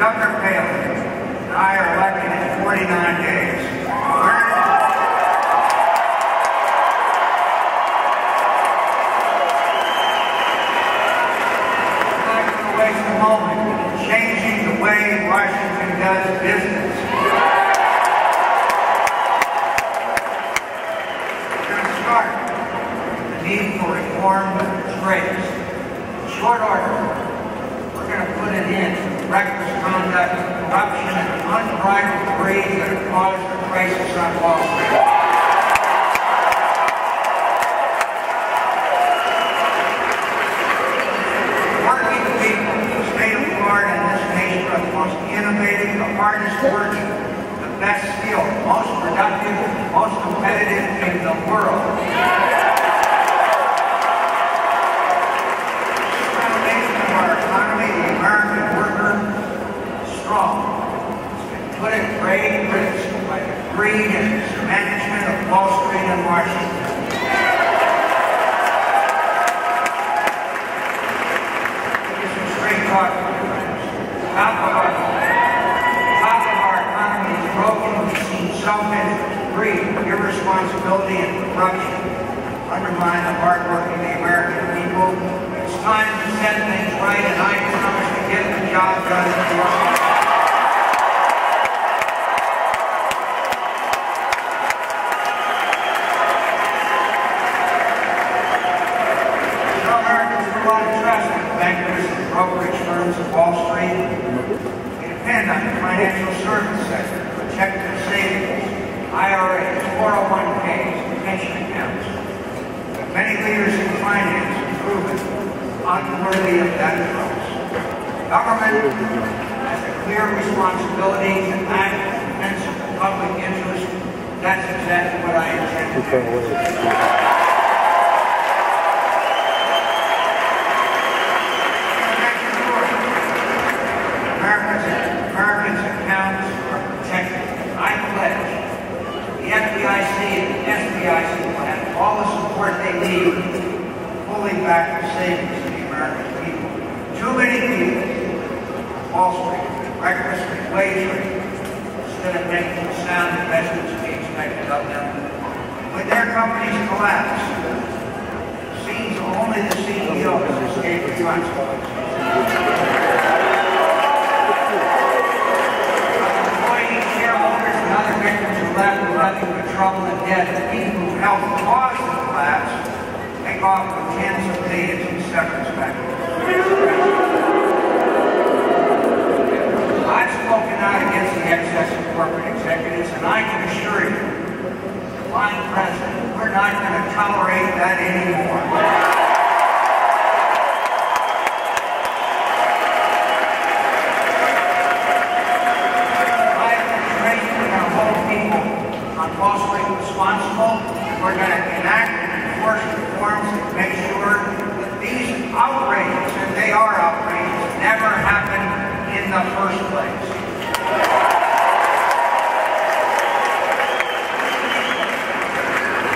Governor Palin and I are elected in 49 days. We're not going to waste a moment changing the way Washington does business. We're going to start the need for reform is raised. In short order, we're going to put an end to reckless conduct, corruption, and unbridled greed that have caused the crisis on Wall Street. Working people in the state of Florida and this nation are the most innovative, the hardest working, the best skilled, most productive, most competitive in the world. Put at grave risk by the greed and mismanagement of Wall Street and Washington. This is straight talk, my friends. Top of our economy is broken. We've seen self-interest, greed, irresponsibility, and corruption undermine the hard work of the American people. It's time to set things right, and I promise to get the job done in Washington. Brokerage firms of Wall Street. They depend on the financial service sector to protect their savings, IRAs, 401ks, pension accounts. But many leaders in finance have proven unworthy of that trust. Government has a clear responsibility to act in defense of the public interest. That's exactly what I intend to do. Americans' accounts are protected. I pledge the FDIC and the SBIC will have all the support they need to fully back the savings of the American people. Too many people, Wall Street, recklessly wagering instead of making the sound investments we expected of them. When their companies collapse, it seems only the CEOs escape the consequences. Left with nothing but trouble and debt. The people who helped cause the collapse take off with tens of millions in severance packages. I've spoken out against the excess of corporate executives, and I can assure you, Fine President, we're not going to tolerate that anymore. Wall Street responsible. We're going to enact and enforce reforms that make sure that these outrages, and they are outrageous, never happen in the first place.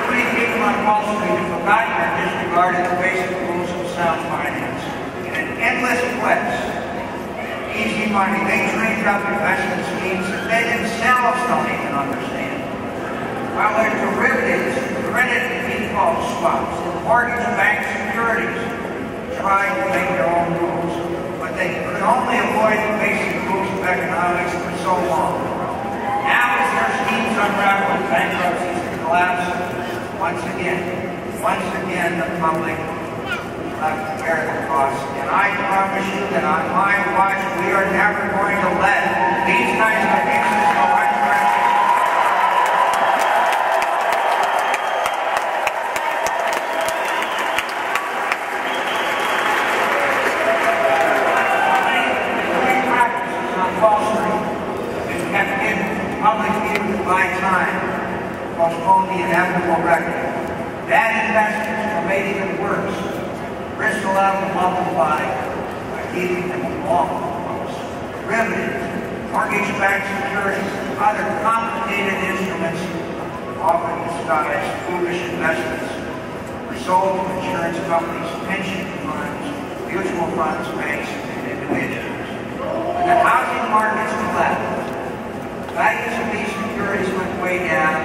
Too many people on Wall Street have forgotten or disregarded the basic rules of sound finance. In an endless quest, easy money, they dreamed up investment schemes that they themselves don't even understand. While their derivatives, credit and default swaps, and mortgage-backed securities tried to make their own rules, but they could only avoid the basic rules of economics for so long. Now, as their schemes unravel and bankruptcies and collapse, once again, the public have to bear the cost. And I promise you that on my watch, we are never going to let these kinds of abuses go unpunished. Public view to buy time, postpone the inevitable reckoning. Bad investments are made even worse. Risks allowed to multiply by keeping them off the books. Derivatives, mortgage-backed securities, and other complicated instruments, often disguised foolish investments, are sold to insurance companies, pension funds, mutual funds, banks, and individuals. When the housing markets collapsed. Values of these securities went way down.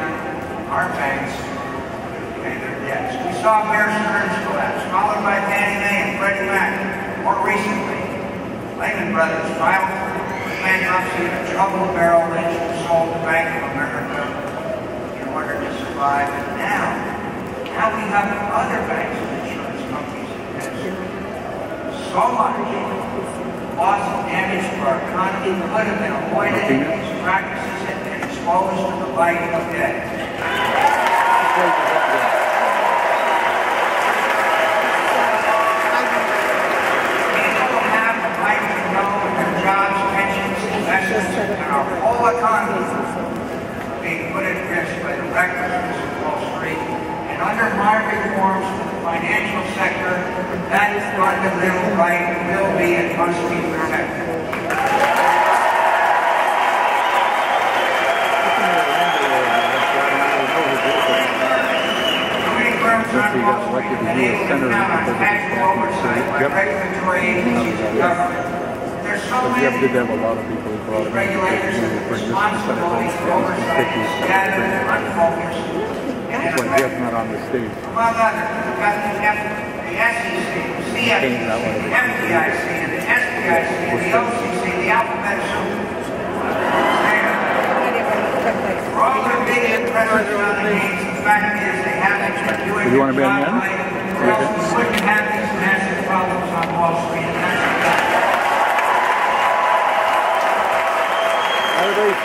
Our banks paid their debts. We saw Bear Stearns collapse, followed by Fannie Mae and Freddie Mac. More recently, Lehman Brothers filed for bankruptcy, and a troubled Merrill Lynch sold to Bank of America in order to survive. And now we have other banks and insurance companies that have so much loss and damage to our economy could have been avoided if these practices had been exposed to the light of day. People have the right to know their jobs, pensions, investments, and our whole economy are being put at risk by the recklessness of Wall Street. And under my reforms to the financial sector, that fundamental right will be and must be protected. Doing firms on Wall Street enable now on national oversight by regulatory agencies and government. There's so many regulators and responsibilities for oversight is scattered and unfocused. That's why Jeff's not on the stage. Among others, we've got the SEC, the CFTC, the FDIC, and the SBIC, and the OCC, the alphabet soup. For all their big impressions on the games, the fact is they haven't been doing their job right, or else we wouldn't have these massive problems on Wall Street. And that's